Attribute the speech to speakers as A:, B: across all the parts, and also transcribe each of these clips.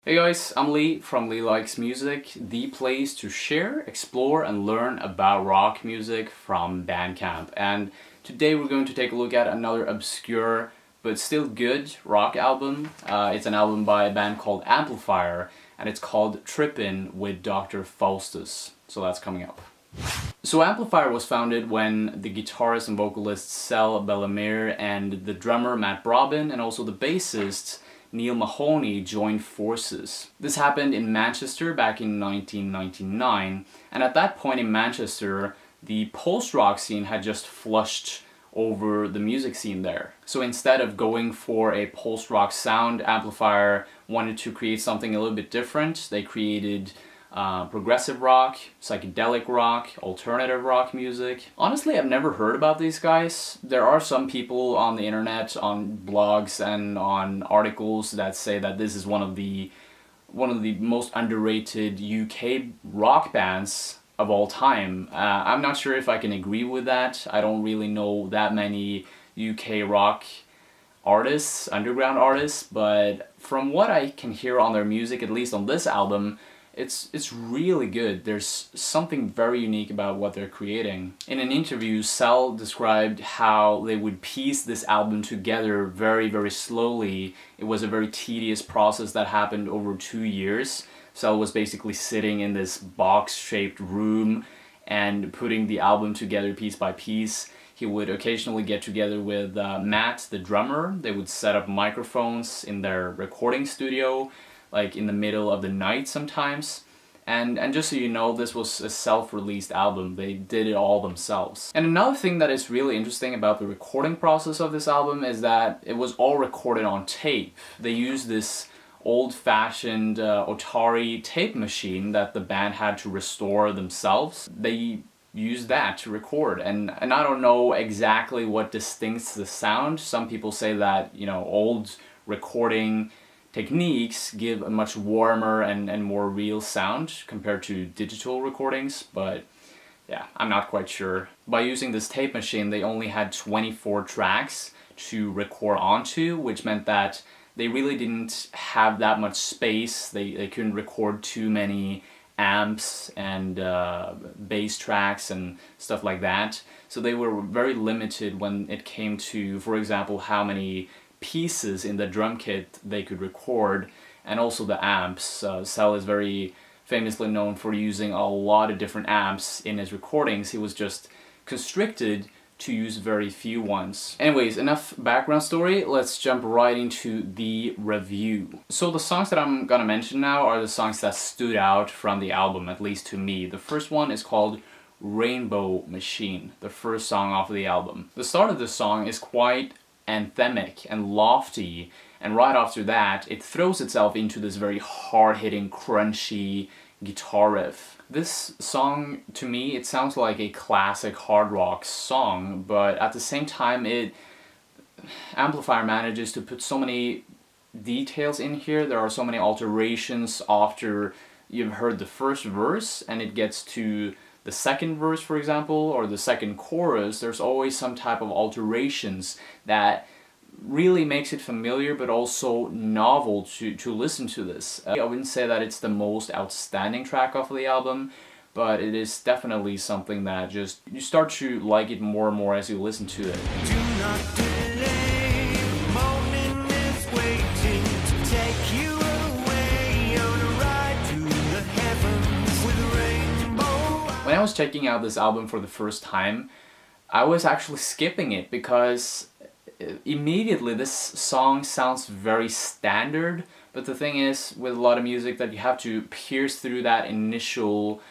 A: Hey guys, I'm Lee from Lee Likes Music, the place to share, explore and learn about rock music from Bandcamp. And today we're going to take a look at another obscure but still good rock album. It's an album by a band called Amplifier, and it's called Trippin with Dr Faustus. So that's coming up. So Amplifier was founded when the guitarist and vocalist Sel Bellow and the drummer Matt Brobin and also the bassist Neil Mahoney joined forces. This happened in Manchester back in 1999, and at that point in Manchester, the post-rock scene had just flushed over the music scene there. So instead of going for a post-rock sound, Amplifier wanted to create something a little bit different. They created progressive rock, psychedelic rock, alternative rock music. Honestly, I've never heard about these guys. There are some people on the internet, on blogs and on articles that say that this is one of the most underrated UK rock bands of all time. I'm not sure if I can agree with that. I don't really know that many UK rock artists, underground artists, but from what I can hear on their music, at least on this album, it's really good. There's something very unique about what they're creating. In an interview, Sel described how they would piece this album together very, very slowly. It was a very tedious process that happened over 2 years. Sel was basically sitting in this box-shaped room and putting the album together piece by piece. He would occasionally get together with Matt, the drummer. They would set up microphones in their recording studio, like in the middle of the night sometimes. And just so you know, this was a self-released album. They did it all themselves. And another thing that is really interesting about the recording process of this album is that it was all recorded on tape. They used this old-fashioned Autro tape machine that the band had to restore themselves. They used that to record, and I don't know exactly what distincts the sound. Some people say that, you know, old recording techniques give a much warmer and more real sound compared to digital recordings, but yeah, I'm not quite sure. By using this tape machine, they only had 24 tracks to record onto, which meant that they really didn't have that much space. They couldn't record too many amps and bass tracks and stuff like that. So they were very limited when it came to, for example, how many pieces in the drum kit they could record, and also the amps. Sel is very famously known for using a lot of different amps in his recordings. He was just constricted to use very few ones. Anyways, enough background story, let's jump right into the review. So the songs that I'm gonna mention now are the songs that stood out from the album, at least to me. The first one is called Rainbow Machine, the first song off of the album. The start of the song is quite anthemic and lofty, and right after that it throws itself into this very hard-hitting, crunchy guitar riff. This song, to me, it sounds like a classic hard rock song, but at the same time Amplifier manages to put so many details in here. There are so many alterations after you've heard the first verse and it gets to the second verse, for example, or the second chorus. There's always some type of alterations that really makes it familiar but also novel to listen to this. I wouldn't say that it's the most outstanding track off of the album, but it is definitely something that just, you start to like it more and more as you listen to it.
B: Do not delay, morning is waiting to take you away on a ride to the heavens with rainbow.
A: When I was checking out this album for the first time, I was actually skipping it because immediately this song sounds very standard, but the thing is with a lot of music that you have to pierce through that initial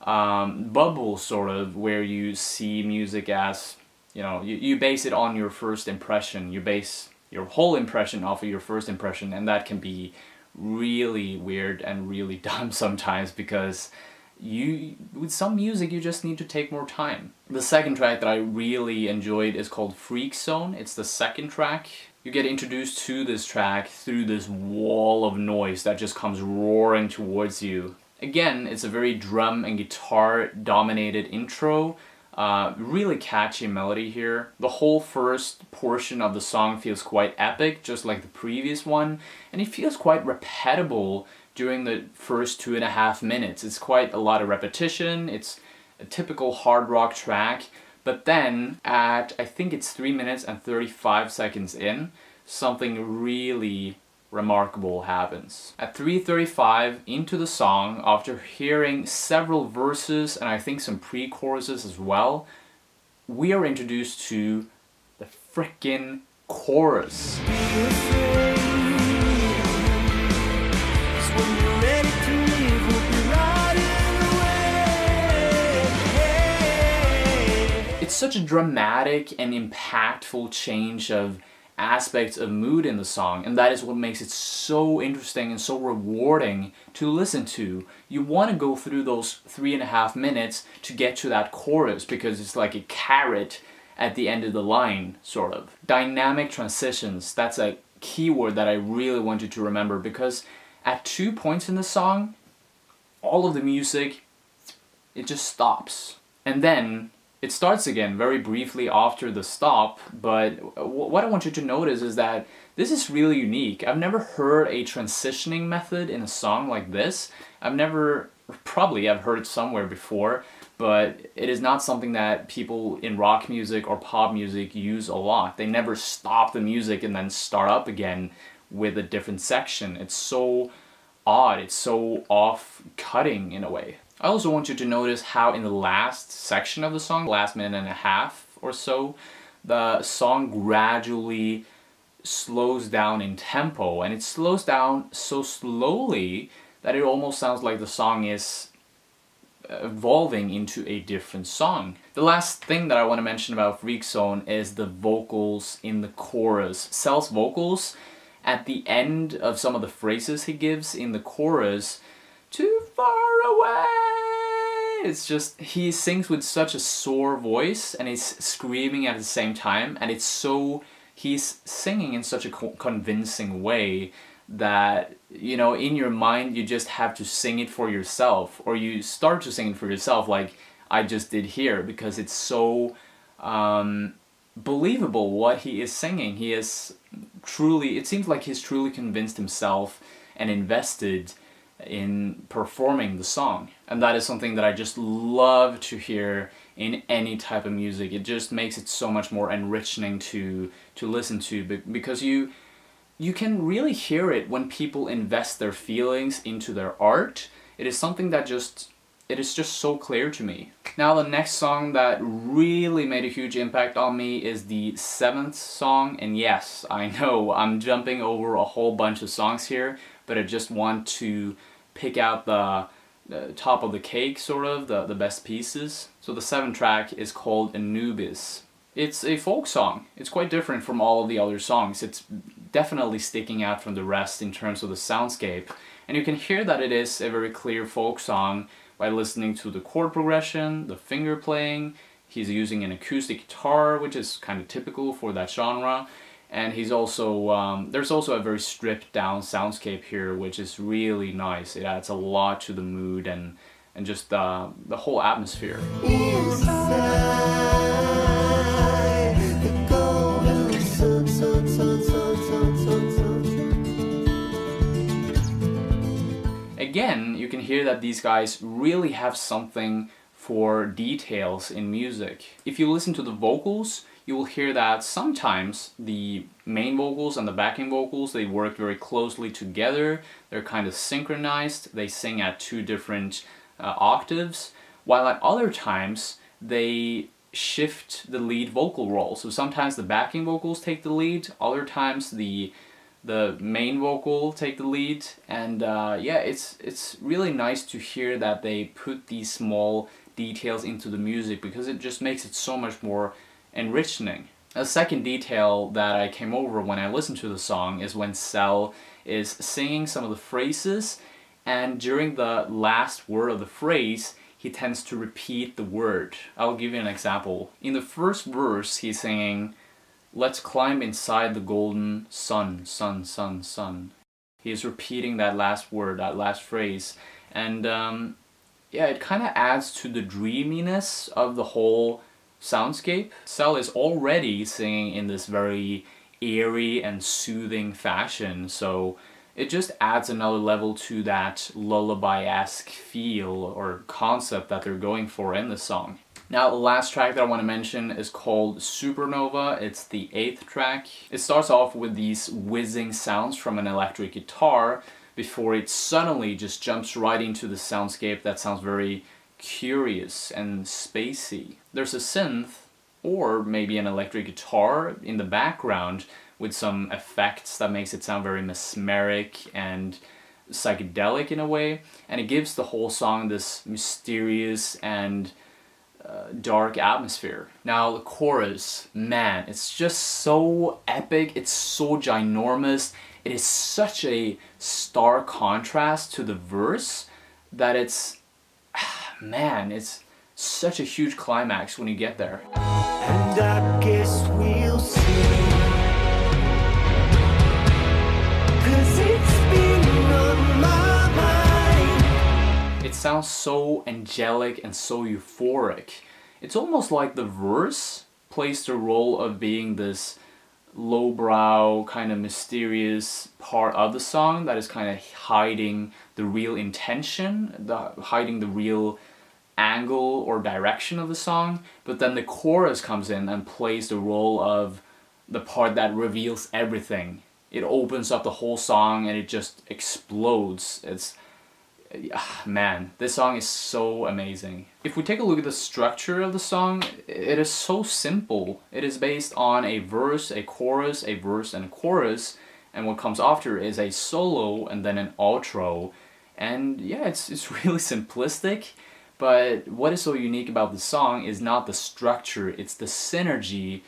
A: bubble, sort of, where you see music as, you know, you base it on your first impression. You base your whole impression off of your first impression, and that can be really weird and really dumb sometimes, because with some music you just need to take more time. The second track that I really enjoyed is called Freakzone. It's the second track. You get introduced to this track through this wall of noise that just comes roaring towards you. Again, it's a very drum and guitar dominated intro. Really catchy melody here. The whole first portion of the song feels quite epic, just like the previous one, and it feels quite repeatable during the first 2.5 minutes. It's quite a lot of repetition, it's a typical hard rock track, but then at, I think it's 3 minutes and 35 seconds in, something really remarkable happens. At 3:35 into the song, after hearing several verses and I think some pre-choruses as well, we are introduced to the frickin' chorus. It's such a dramatic and impactful change of aspects of mood in the song, and that is what makes it so interesting and so rewarding to listen to. You want to go through those 3.5 minutes to get to that chorus because it's like a carrot at the end of the line, sort of. Dynamic transitions, that's a keyword that I really want you to remember, because at 2 points in the song, all of the music, it just stops. And then it starts again very briefly after the stop, but what I want you to notice is that this is really unique. I've never heard a transitioning method in a song like this. Probably I've heard it somewhere before, but it is not something that people in rock music or pop music use a lot. They never stop the music and then start up again with a different section. It's so odd, it's so off-cutting in a way. I also want you to notice how in the last section of the song, last minute and a half or so, the song gradually slows down in tempo, and it slows down so slowly that it almost sounds like the song is evolving into a different song. The last thing that I want to mention about Freakzone is the vocals in the chorus. Cell's vocals at the end of some of the phrases he gives in the chorus, too far away. It's just, he sings with such a sore voice and he's screaming at the same time, and he's singing in such a convincing way that, you know, in your mind you just have to sing it for yourself, or you start to sing it for yourself like I just did here, because it's so believable what he is singing. He is truly, it seems like he's truly convinced himself and invested in performing the song, and that is something that I just love to hear in any type of music. It just makes it so much more enriching to listen to, because you can really hear it when people invest their feelings into their art. It is something that it is just so clear to me. Now the next song that really made a huge impact on me is the 7th song, and yes, I know I'm jumping over a whole bunch of songs here, but I just want to pick out the top of the cake, sort of, the best pieces. So the 7th track is called Anubis. It's a folk song. It's quite different from all of the other songs. It's definitely sticking out from the rest in terms of the soundscape. And you can hear that it is a very clear folk song by listening to the chord progression, the finger playing. He's using an acoustic guitar, which is kind of typical for that genre. And he's also, there's also a very stripped down soundscape here, which is really nice. It adds a lot to the mood and just the whole atmosphere. Again, you can hear that these guys really have something for details in music. If you listen to the vocals, you will hear that sometimes the main vocals and the backing vocals, they work very closely together. They're kind of synchronized. They sing at 2 different octaves, while at other times they shift the lead vocal role. So sometimes the backing vocals take the lead, other times the main vocal take the lead, and yeah, it's really nice to hear that they put these small details into the music, because it just makes it so much more enriching. A second detail that I came over when I listened to the song is when Cell is singing some of the phrases, and during the last word of the phrase, he tends to repeat the word. I'll give you an example. In the first verse, he's singing, "Let's climb inside the golden sun, sun, sun, sun." He is repeating that last word, that last phrase, and yeah, it kind of adds to the dreaminess of the whole soundscape. Cell is already singing in this very eerie and soothing fashion, so it just adds another level to that lullaby-esque feel or concept that they're going for in the song. Now, the last track that I want to mention is called Supernova. It's the 8th track. It starts off with these whizzing sounds from an electric guitar before it suddenly just jumps right into the soundscape that sounds very curious and spacey. There's a synth or maybe an electric guitar in the background with some effects that makes it sound very mesmeric and psychedelic in a way, and it gives the whole song this mysterious and dark atmosphere. Now the chorus, man, it's just so epic, it's so ginormous, it is such a stark contrast to the verse that it's, man, it's such a huge climax when you get there.
B: And I guess we'll see. 'Cause it's been on my mind.
A: It sounds so angelic and so euphoric. It's almost like the verse plays the role of being this lowbrow, kind of mysterious part of the song that is kind of hiding the real intention, hiding the real angle or direction of the song, but then the chorus comes in and plays the role of the part that reveals everything. It opens up the whole song and it just explodes. It's, man, this song is so amazing. If we take a look at the structure of the song, it is so simple. It is based on a verse, a chorus, a verse, and a chorus, and what comes after is a solo and then an outro. And yeah, it's really simplistic, but what is so unique about the song is not the structure, it's the synergy,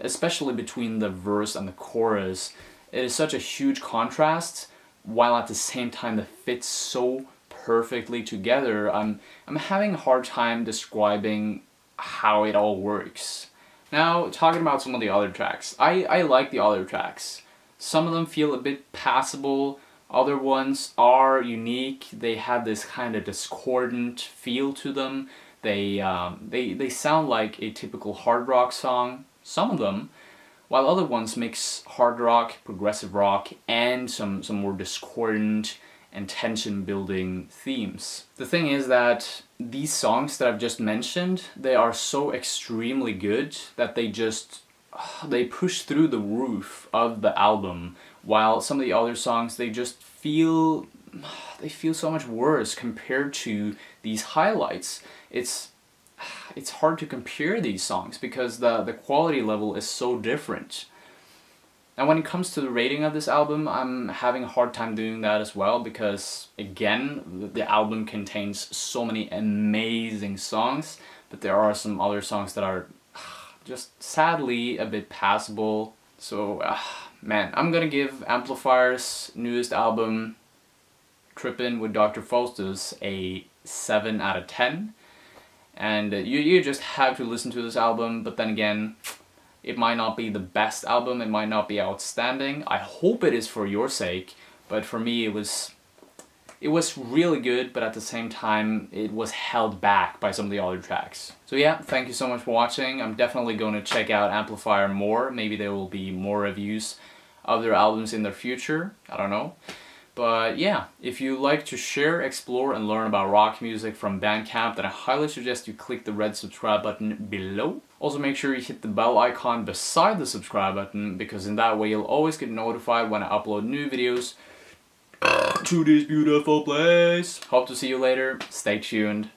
A: especially between the verse and the chorus. It is such a huge contrast, while at the same time it fits so perfectly together. I'm having a hard time describing how it all works. Now, talking about some of the other tracks. I like the other tracks. Some of them feel a bit passable, other ones are unique. They have this kind of discordant feel to them. They sound like a typical hard rock song, some of them, while other ones mix hard rock, progressive rock, and some more discordant and tension-building themes. The thing is that these songs that I've just mentioned, they are so extremely good that they push through the roof of the album, while some of the other songs, they feel so much worse compared to these highlights. It's hard to compare these songs because the quality level is so different. Now when it comes to the rating of this album, I'm having a hard time doing that as well because, again, the album contains so many amazing songs, but there are some other songs that are just sadly a bit passable. So, man, I'm gonna give Amplifier's newest album, Trippin with Dr Faustus, a 7 out of 10. And you just have to listen to this album, but then again, it might not be the best album, it might not be outstanding. I hope it is for your sake, but for me it was really good, but at the same time it was held back by some of the other tracks. So yeah, thank you so much for watching. I'm definitely going to check out Amplifier more. Maybe there will be more reviews of their albums in the future, I don't know. But yeah, if you like to share, explore, and learn about rock music from Bandcamp, then I highly suggest you click the red subscribe button below. Also make sure you hit the bell icon beside the subscribe button, because in that way you'll always get notified when I upload new videos to this beautiful place. Hope to see you later. Stay tuned.